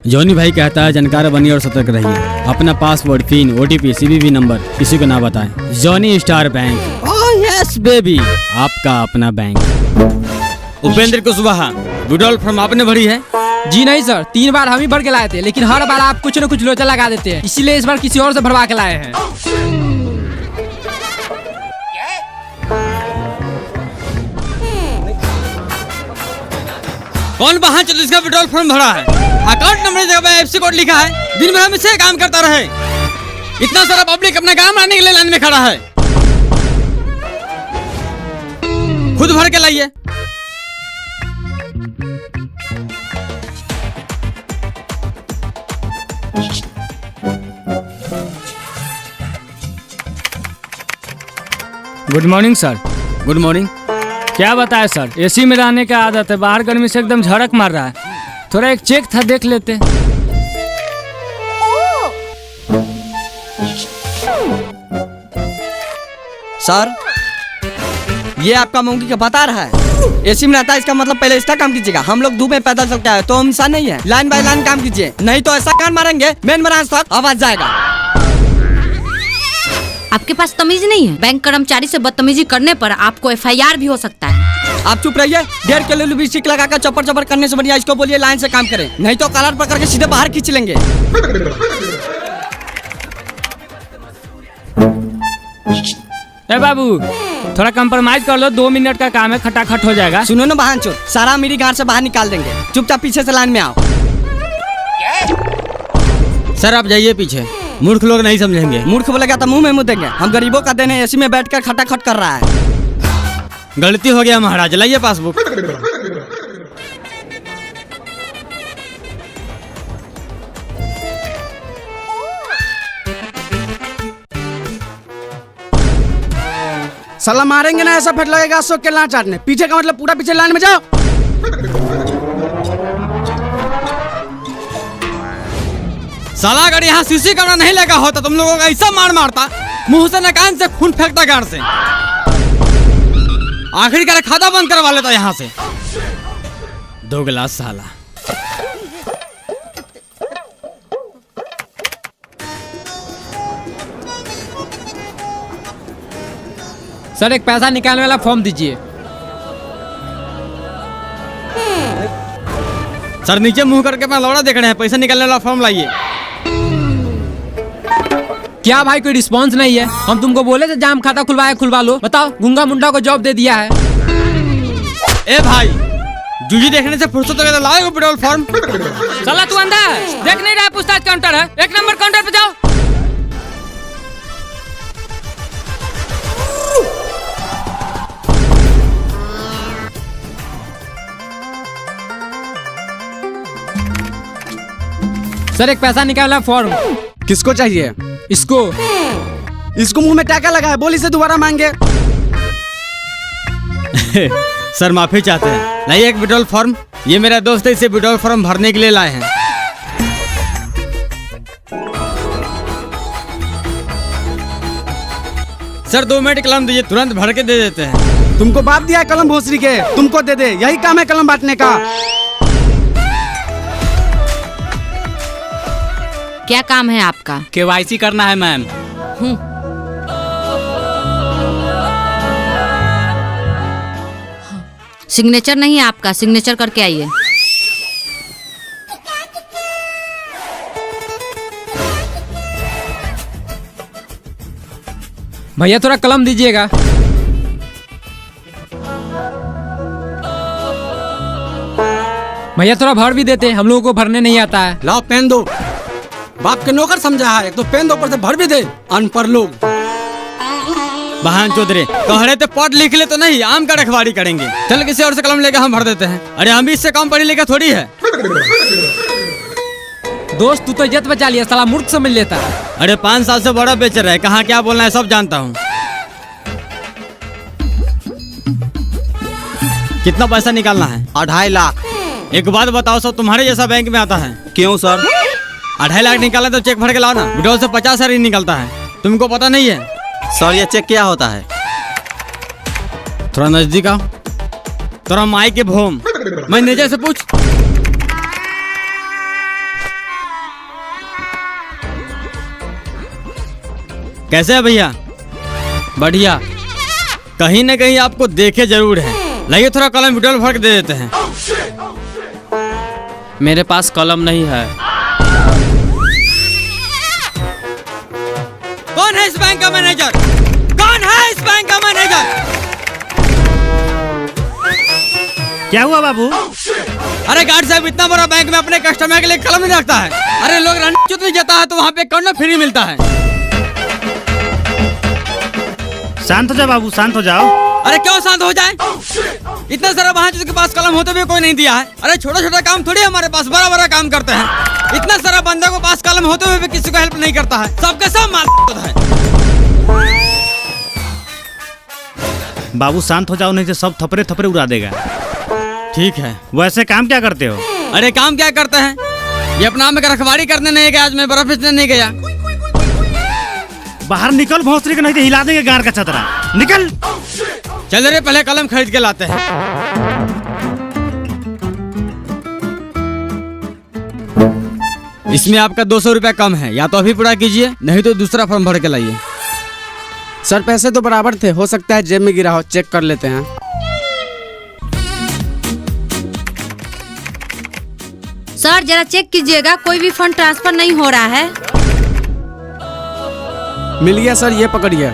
Johnny भाई कहता है जानकार बनिए और सतर्क रहिए। अपना password, pin, OTP, CVV number किसी को ना बताएं। Johnny star bank, oh yes baby, आपका अपना bank. Upendra Kushwaha, withdrawal form आपने भरी है? जी नहीं सर, 3 बार हम ही भर के लाए थे, लेकिन हर बार आप कुछ न कुछ लोचा लगा देते हैं, इसीलिए इस बार किसी और से भरवा के लाए हैं। कौन वाहन चलो इसका विड्रॉल फॉर्म भरा है? अकाउंट नंबर की जगह FC कोड लिखा है। दिन भर हम इसे काम करता रहे। इतना सारा पब्लिक अपना काम लाने के लिए लाइन में खड़ा है। खुद भर के लाइए। Good morning sir. Good morning. क्या बताए सर, AC में रहने का आदत है, बाहर गर्मी से एकदम झड़क मार रहा है। थोड़ा एक चेक था, देख लेते। सर ये आपका मंकी का बता रहा है AC में रहता है, इसका मतलब पहले इसका काम कीजिएगा। हम लोग धूप में पैदल चलते हैं तो हम इंसान नहीं है। लाइन बाय लाइन काम कीजिए, नहीं तो ऐसा कान मारेंगे मेन ब्रांच तक आवाज जाएगा। आपके पास तमीज नहीं है? बैंक कर्मचारी से बदतमीजी करने पर आपको FIR भी हो सकता है। आप चुप रहिए। 1.5 किलो लिपस्टिक लगाकर चपर चपर करने से बढ़िया इसको बोलिए लाइन से काम करें, नहीं तो कलर पकड़ के सीधे बाहर खींच लेंगे। ए बाबू, थोड़ा कंप्रोमाइज कर लो, 2 मिनट का काम है, खटाखट हो जाएगा। सुनो ना बहन चोद, सारा मेरी गांड से बाहर निकाल देंगे। चुपचाप पीछे से लाइन में आओ। सर आप जाइए पीछे, मूर्ख लोग नहीं समझेंगे। मूर्ख बोलेगा तो मुंह में मुँह देंगे। हम गरीबों का देने AC में बैठकर खटाखट कर रहा है। गलती हो गया महाराज, लाइए पासबुक। साला मारेंगे ना, ऐसा फट लगेगा अशोक के लान चाटने। पीछे का मतलब पूरा पीछे लाइन में जाओ। साला अगर यहाँ CC कैमरा नहीं लगा होता तुम लोगों का ऐसा मार मारता, मुंह से न कान से खून फेंकता गार्ड से। आखिरकार खाता बंद करवा लेता यहाँ से। 2 गिलास साला। सर एक पैसा निकालने वाला फॉर्म दीजिए। सर नीचे मुंह करके अपना लौड़ा देख रहे हैं, पैसा निकालने वाला फॉर्म लाइए। क्या भाई कोई रिस्पांस नहीं है? हम तुमको बोले थे जाम खाता खुलवा लो। बताओ, गूंगा मुंडा को जॉब दे दिया है। ए भाई, जूजी देखने से फुर्सत हो लाओ विड्रॉल फॉर्म। साला तू अंधा है, देख नहीं रहा पूछताछ काउंटर है? 1 नंबर काउंटर पे जाओ। सर एक पैसा निकालना फॉर्म। किसको चाहिए? इसको मुंह में टाका लगा है, बोल इसे दोबारा मांगे। सर माफी चाहते हैं, लाइए एक विड्रॉल फॉर्म। ये मेरा दोस्त है, इसे विड्रॉल फॉर्म भरने के लिए लाए हैं। सर 2 मिनट कलम दीजिए, तुरंत भर के दे देते हैं। तुमको बाप दिया है कलम भोसरी के, तुमको दे दे, यही काम है कलम बांटने का। क्या काम है आपका? KYC करना है मैम। सिग्नेचर नहीं है आपका, सिग्नेचर करके आइए। भैया थोड़ा कलम दीजिएगा। भैया थोड़ा भर भी देते, हम लोगों को भरने नहीं आता है। लाओ पेन दो। बाप के नौकर समझा है, तो पेन दो, ऊपर से भर भी दे। अनपढ़ लोग। बहन चौधरी कहरे तो पढ़ लिख ले तो नहीं, आम का रखवाड़ी करेंगे। चल किसी और से कलम लेकर हम भर देते हैं। अरे हम भी इससे कम पढ़ी लिखा थोड़ी है। दोस्त तू तो इज्जत बचा लिया, साला मूर्ख समझ लेता है। अरे 5 साल से बड़ा बेचर है, कहाँ क्या बोलना है सब जानता हूँ। कितना पैसा निकालना है? 2.5 लाख। एक बात बताओ, सब तुम्हारे जैसा बैंक में आता है? क्यों सर? 2.5 लाख निकाला तो चेक भर के लाओ ना। विड्रॉल से 50,000 ही निकलता है, तुमको पता नहीं है? सर ये चेक क्या होता है? थोड़ा नजदीक आओ। थोड़ा माई के भोम, मैनेजर से पूछ। कैसे है भैया? बढ़िया। कहीं न कहीं आपको देखे जरूर है। लाइए थोड़ा कलम विड्रॉल भर के दे देते हैं। मेरे पास कलम नहीं है। कौन है इस बैंक का मैनेजर? कौन है इस बैंक का मैनेजर? क्या हुआ बाबू? अरे गार्ड साहब, इतना बड़ा बैंक में अपने कस्टमर के लिए कलम नहीं रखता है। अरे लोग रणचुत नहीं जाता है तो वहाँ पे कर्नल फ्री मिलता है। शांत हो जाओ बाबू, शांत हो जाओ। अरे क्यों शांत हो जाए? इतना सारा वहाँ जिसके पास कलम होते हुए कोई नहीं दिया है। अरे छोटा छोटा काम थोड़ी हमारे पास, बड़ा बड़ा काम करते हैं। इतना सारा बंदे को पास कलम होते हुए भी किसी को हेल्प नहीं करता है। सबके सब माल है। बाबू शांत हो जाओ, नहीं तो सब थपड़े थपड़े उड़ा देगा। ठीक है। वैसे काम क्या करते हो? अरे काम क्या करते हैं? ये अपना में रखवाड़ी करने नहीं गया, आज मैं बर्फ बेचने नहीं गया। बाहर निकल भोसड़ी के, नहीं तो हिला देंगे गार का छतरा। निकल। चल रे, पहले कलम खरीद के लाते हैं। इसमें आपका 200 रुपया कम है, या तो अभी पूरा कीजिए, नहीं तो दूसरा फॉर्म भर के लाइए। सर पैसे तो बराबर थे, हो सकता है जेब में गिरा हो, चेक कर लेते हैं। सर जरा चेक कीजिएगा, कोई भी फंड ट्रांसफर नहीं हो रहा है। मिल गया सर, ये पकड़िए।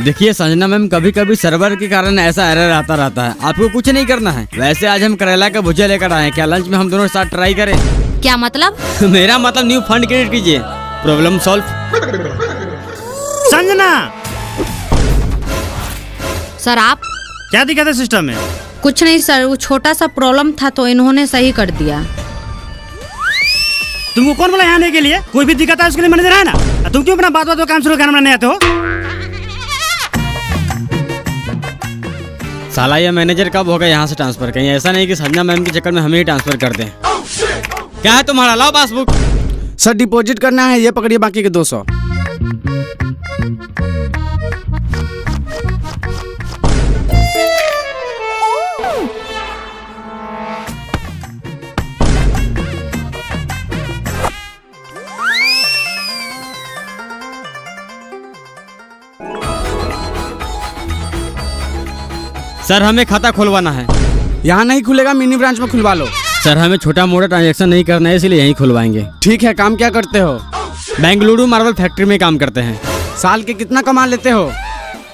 देखिए संजना मैम, कभी कभी सर्वर के कारण ऐसा एरर आता रहता है। आपको कुछ नहीं करना है। वैसे आज हम करेला का भुजिया लेकर आए हैं, क्या लंच में हम दोनों साथ ट्राई करें? क्या मतलब? मेरा मतलब न्यू फंड क्रिएट कीजिए, प्रॉब्लम सॉल्व। संजना, सर आप? क्या दिक्कत है सिस्टम में? कुछ नहीं सर, वो छोटा सा प्रॉब्लम था तो इन्होंने सही कर दिया। तुमको कौन बोला यहाँ आने के लिए? कोई भी दिक्कत है उसके लिए मैनेजर है ना। तुम क्यों अपना बात बात काम शुरू करना नहीं आते हो? साला ये मैनेजर कब होगा यहाँ से ट्रांसफर? कहीं ऐसा नहीं कि संजना मैम के चक्कर में हमें ही ट्रांसफर कर दें। क्या है तुम्हारा? लाओ पासबुक। सर डिपॉजिट करना है, ये पकड़िए बाकी के 200। सर हमें खाता खुलवाना है। यहाँ नहीं खुलेगा, मिनी ब्रांच में खुलवा लो। सर हमें छोटा मोटा ट्रांजैक्शन नहीं करना है, इसलिए यहीं खुलवाएंगे। ठीक है, काम क्या करते हो? बेंगलुरु मार्बल फैक्ट्री में काम करते हैं। साल के कितना कमा लेते हो?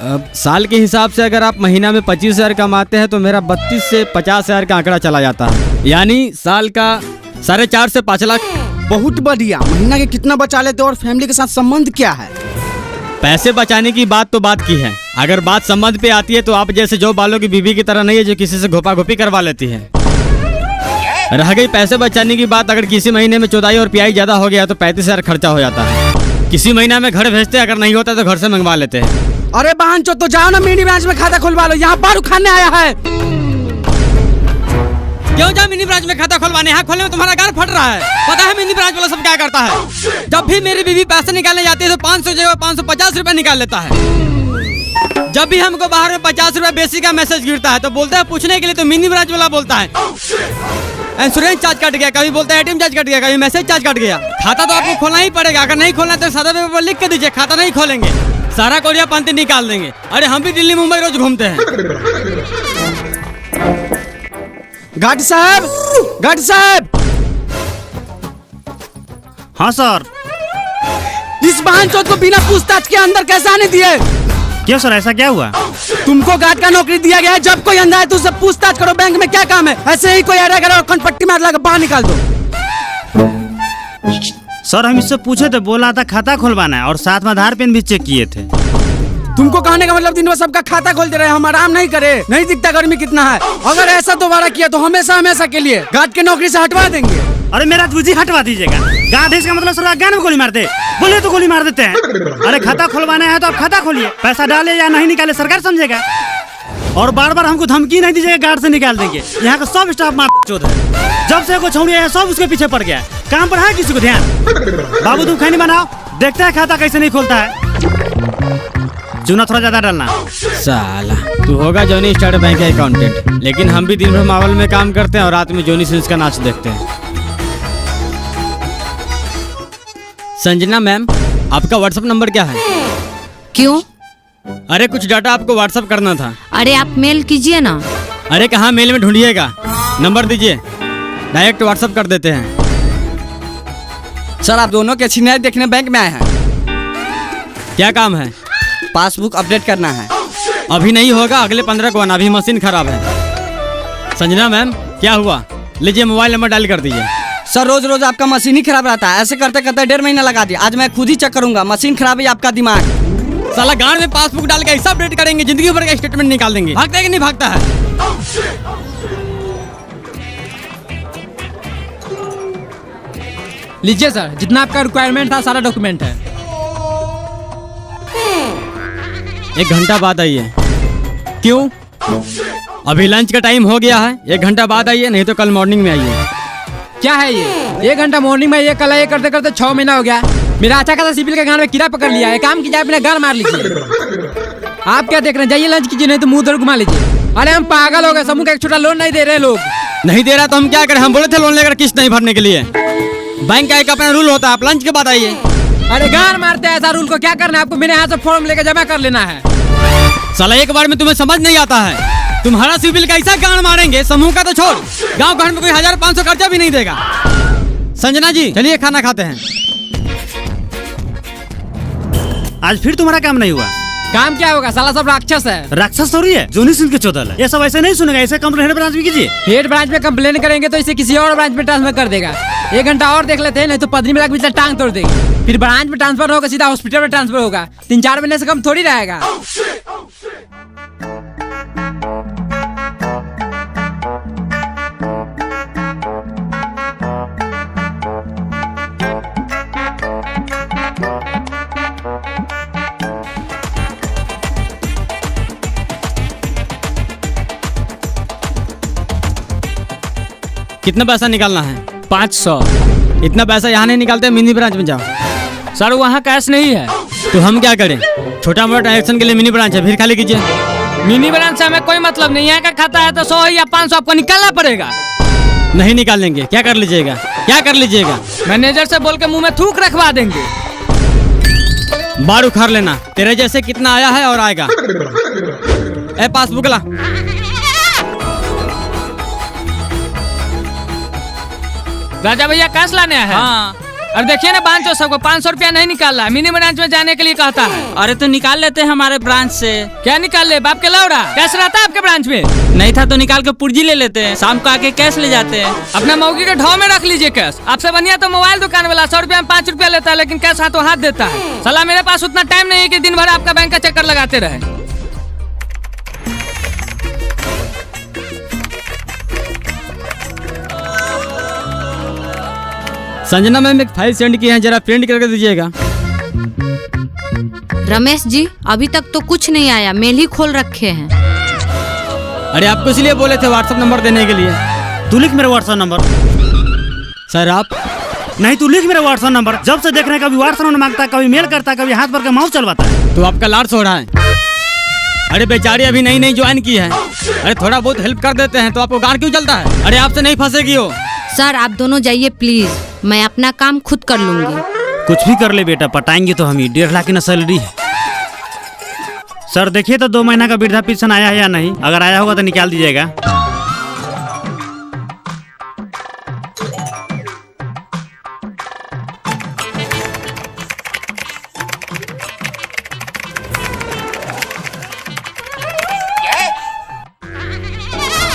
अब साल के हिसाब से अगर आप महीना में 25,000 कमाते हैं तो मेरा 32 से 50,000 का आंकड़ा चला जाता है, यानी साल का 4.5 से 5 लाख। बहुत बढ़िया। महीना के कितना बचा लेते हो और फैमिली के साथ संबंध क्या है? पैसे बचाने की बात तो बात की है, अगर बात संबंध पे आती है तो आप जैसे जो बालों की बीवी की तरह नहीं है जो किसी से घोपा घोपी करवा लेती है। रह गई पैसे बचाने की बात, अगर किसी महीने में चौदाई और प्याई ज्यादा हो गया तो 35,000 खर्चा हो जाता है। किसी महीना में घर भेजते, अगर नहीं होता तो घर से मंगवा लेते हैं। अरे बहन चो, तो जाओ ना मिनी ब्रांच में खाता खुलवा लो, यहाँ बारू खाने आया है। क्यों जाओ मिनी ब्रांच में खाता खुलवाने? यहाँ खोलने में तुम्हारा गार फट रहा है। पता है मिनी ब्रांच वाला सब क्या करता है? जब भी मेरी बीवी पैसे निकालने जाती है तो 500 जगह 550 रुपए निकाल लेता है। जब भी हमको बाहर में 50 रुपए बेसिक का मैसेज गिरता है तो बोलता है पूछने के लिए, तो मिनी ब्रांच वाला बोलता है इंश्योरेंस चार्ज कट गया, कभी बोलता है एटीएम चार्ज कट गया, कभी मैसेज चार्ज कट गया। खाता तो आपको खोलना ही पड़ेगा, अगर नहीं खोलना तो सादा पेपर पर लिख के दीजिए खाता नहीं खोलेंगे, सारा कोरिया पंती निकाल देंगे। अरे हम भी दिल्ली मुंबई रोज घूमते हैं। गार्ड साहब, गार्ड साहब। हाँ सर। इस बहन चौथ को बिना पूछताछ के अंदर कैसे आने दिए? क्यों सर, ऐसा क्या हुआ? तुमको गार्ड का नौकरी दिया गया है, जब कोई अंदर है तो उससे पूछताछ करो बैंक में क्या काम है। ऐसे ही कोई आ रहा और कनपट्टी मार लगा बाहर निकाल दो। सर हम इससे पूछे थे, बोला था खाता खुलवाना है और साथ में आधार पेन भी चेक किए थे। तुमको कहने का मतलब दिन भर सबका खाता खोलते रहे, हम आराम नहीं करे? नहीं दिखता गर्मी कितना है? अगर ऐसा दोबारा किया तो हमेशा हमेशा के लिए गार्ड की नौकरी से हटवा देंगे। अरे मेरा तुझी हटवा दीजिएगा। गार्ड इसका मतलब सर ज्ञान में गोली मारते, बोले तो गोली मार देते हैं। अरे खाता खुलवाना है तो आप खाता खोलिए, पैसा डाले या नहीं निकाले सरकार समझेगा। और बार बार हमको धमकी नहीं दीजिएगा, गार्ड से निकाल देंगे। यहाँ का सब स्टाफ मार चोद है। जब से को छौड़ी है सब उसके पीछे पड़ गया, काम पर है किसी को ध्यान? बाबू तुम खैनी बनाओ, देखते हैं खाता कैसे नहीं खोलता है। चूना थोड़ा ज्यादा डालना। साला तू होगा जॉनी स्टार बैंक का अकाउंटेंट, लेकिन हम भी दिन भर मावल में काम करते हैं और रात में जॉनी सिंस का नाच देखते हैं। संजना मैम, आपका व्हाट्सएप नंबर क्या है? क्यों? अरे कुछ डाटा आपको व्हाट्सएप करना था। अरे आप मेल कीजिए ना। अरे कहाँ मेल में ढूंढिएगा, नंबर दीजिए, डायरेक्ट व्हाट्सएप कर देते हैं। सर आप दोनों के सीनियर देखने बैंक में आए हैं। क्या काम है? पासबुक अपडेट करना है। अभी नहीं होगा, अगले 15 को आना, अभी मशीन खराब है। संजना मैम क्या हुआ? लीजिए मोबाइल नंबर डायल कर दीजिए। सर रोज रोज आपका मशीन ही खराब रहता है, ऐसे करते करते 1.5 महीना लगा दिया। आज मैं खुद ही चेक करूंगा, मशीन खराब है आपका दिमाग। साला गांड में पासबुक डाल के ऐसा अपडेट करेंगे, जिंदगी भर का स्टेटमेंट निकाल देंगे। भागता है कि नहीं भागता है? लीजिए सर, जितना आपका रिक्वायरमेंट था सारा डॉक्यूमेंट है। 1 घंटा बाद आइए। क्यों? अभी लंच का टाइम हो गया है, 1 घंटा बाद आइए, नहीं तो कल मॉर्निंग में आइए। क्या है ये? 1 घंटा मॉर्निंग में, ये कल ये करते करते 6 महीना हो गया। मेरा अच्छा खासा सिविल के गांव में कीड़ा पकड़ लिया है। काम की जाए अपने गाल मार लीजिए। आप क्या देख रहे हैं? जाइए लंच कीजिए, नहीं तो मुंह उधर घुमा लीजिए। अरे हम पागल हो गए, समूह का एक छोटा लोन नहीं दे रहे लोग। नहीं दे रहा तो हम क्या करें? हम बोले थे लोन लेकर किस्त नहीं भरने के लिए। बैंक का एक अपना रूल होता है, आप लंच के बाद आइए। अरे गाल मारते हैं, ऐसा रूल को क्या करना है आपको? मेरे यहाँ से फॉर्म लेकर जमा कर लेना है। साला एक बार में तुम्हें समझ नहीं आता है। तुम्हारा सिविल का ऐसा गांड मारेंगे, समूह का तो छोड़, गांव घर में कोई 1500 खर्चा भी नहीं देगा। संजना जी चलिए खाना खाते हैं। आज फिर तुम्हारा काम नहीं हुआ। काम क्या होगा? साला सब राक्षस है। राक्षस थोड़ी है, जोनी सिंह के चौदल है। ये सब ऐसे नहीं सुनेगा, ऐसे कंप्लेन हेड ब्रांच में कीजिए। हेड ब्रांच में कंप्लेन करेंगे तो इसे किसी और ब्रांच में ट्रांसफर कर देगा। 1 घंटा और देख लेते हैं, नहीं तो पदरी में लग टांग तोड़ देगी। फिर ब्रांच में ट्रांसफर होगा, सीधा हॉस्पिटल में ट्रांसफर होगा। 3-4 महीने से कम थोड़ी रहेगा। कितना पैसा निकालना है? 500। इतना पैसा यहाँ नहीं निकालते, मिनी ब्रांच में जाओ। सर वहाँ कैश नहीं है। तो हम क्या करें? छोटा मोटा ट्रांजेक्शन के लिए मिनी ब्रांच है, फिर खाली कीजिए। मिनी ब्रांच से हमें कोई मतलब नहीं है। का खाता है तो 100 या 500 आपको निकालना पड़ेगा। नहीं निकालेंगे, क्या कर लीजिएगा? क्या कर लीजिएगा? मैनेजर से बोल के मुंह में थूक रखवा देंगे। बार उखाड़ लेना, तेरे जैसे कितना आया है और आएगा। ए पासबुक ला। राजा भैया कैश लाने है। हाँ। और देखिए ना बांचो सबको 500 रुपया नहीं निकाला, मिनी ब्रांच में जाने के लिए कहता है। अरे तो निकाल लेते हैं हमारे ब्रांच से। क्या निकाल ले? बाप के लौड़ा कैश रहता है आपके ब्रांच में? नहीं था तो निकाल के पुर्जी ले लेते हैं, शाम को आके कैश ले जाते हैं। अपना मौगी के ढाव में रख लीजिए कैश। आपसे बढ़िया तो मोबाइल दुकान वाला 100 रुपया में 5 रुपया लेता है, लेकिन कैश हाथों हाथ देता है। साला मेरे पास उतना टाइम नहीं है कि दिन भर आपका बैंक का चक्कर लगाते रहे। संजना मैम एक फाइल सेंड की है, जरा प्रिंट करके दीजिएगा। रमेश जी अभी तक तो कुछ नहीं आया, मेल ही खोल रखे हैं। अरे आपको इसलिए बोले थे व्हाट्सएप नंबर देने के लिए। तू लिख मेरा व्हाट्सएप नंबर। सर आप नहीं, तू लिख मेरा व्हाट्सएप नंबर। जब से देख रहे हैं, कभी व्हाट्सएप नंबर मांगता है, कभी मेल करता है, कभी हाथ भर के माउस चलवाता है। तो आपका लाड़ सो रहा है। अरे बेचारी अभी नई नई ज्वाइन की है। अरे थोड़ा बहुत हेल्प कर देते हैं तो आपको गाड़ क्यों चलता है? अरे आपसे नहीं फंसेगी वो। सर आप दोनों जाइए प्लीज, मैं अपना काम खुद कर लूंगी। कुछ भी कर ले बेटा, पटाएंगे तो हम ही। 1.5 लाख की ना सैलरी है। सर देखिए तो 2 महीना का वृद्धा पेंशन आया है या नहीं। अगर आया होगा तो निकाल दीजिएगा।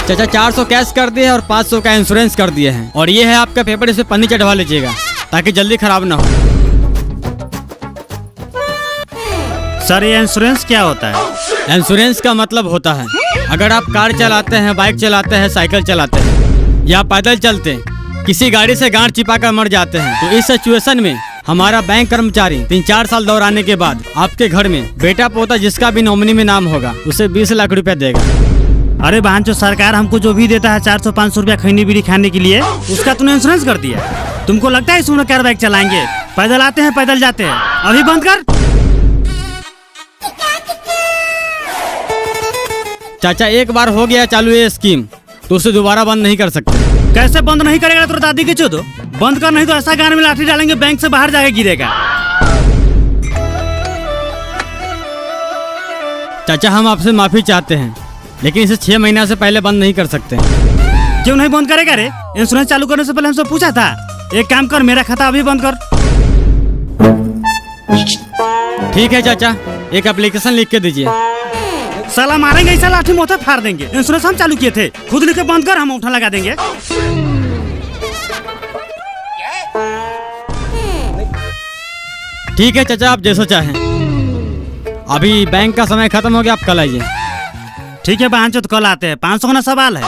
चाचा 400 कैश कर दिए और 500 का इंश्योरेंस कर दिए हैं। और ये है आपका पेपर, इसे पन्नी चढ़वा लीजिएगा ताकि जल्दी खराब ना हो। सर ये इंश्योरेंस क्या होता है? इंश्योरेंस का मतलब होता है अगर आप कार चलाते हैं, बाइक चलाते हैं, साइकिल चलाते हैं या पैदल चलते हैं, किसी गाड़ी से गांठ चिपा कर मर जाते हैं, तो इस सिचुएशन में हमारा बैंक कर्मचारी 3-4 साल दौड़ाने के बाद आपके घर में बेटा पोता जिसका भी नॉमिनी में नाम होगा उसे 20 लाख रुपया देगा। अरे बहन, जो सरकार हमको जो भी देता है 400-500 रुपया खैनी बीड़ी खाने के लिए, उसका तूने इंश्योरेंस कर दिया। तुमको लगता है इस उम्र कार बाइक चलाएंगे? पैदल आते हैं, पैदल जाते हैं। अभी बंद कर। चाचा एक बार हो गया चालू ये स्कीम तो उसे दोबारा बंद नहीं कर सकते। कैसे बंद नहीं करेगा? तो दादी के चो दो। बंद कर, नहीं तो ऐसा गान में लाठी डालेंगे बैंक से बाहर जाके गिरेगा। चाचा हम आपसे माफी चाहते हैं, लेकिन इसे 6 महीना से पहले बंद नहीं कर सकते। क्यों नहीं बंद करेगा रे? इंश्योरेंस चालू करने से पहले हमसे पूछा था। एक काम कर, मेरा खाता अभी बंद कर। ठीक है चाचा, एक एप्लीकेशन लिख के दीजिए। साला मारेंगे ऐसा, लाठी मोथा फाड़ देंगे। इंश्योरेंस हम चालू किए थे, खुद लिख के बंद कर, हम उठा लगा देंगे। ठीक है चाचा, आप जैसा चाहें। अभी बैंक का समय खत्म हो गया, आप कल आइए। ठीक है बहन, तो कल आते हैं। 500 का ना सवाल है।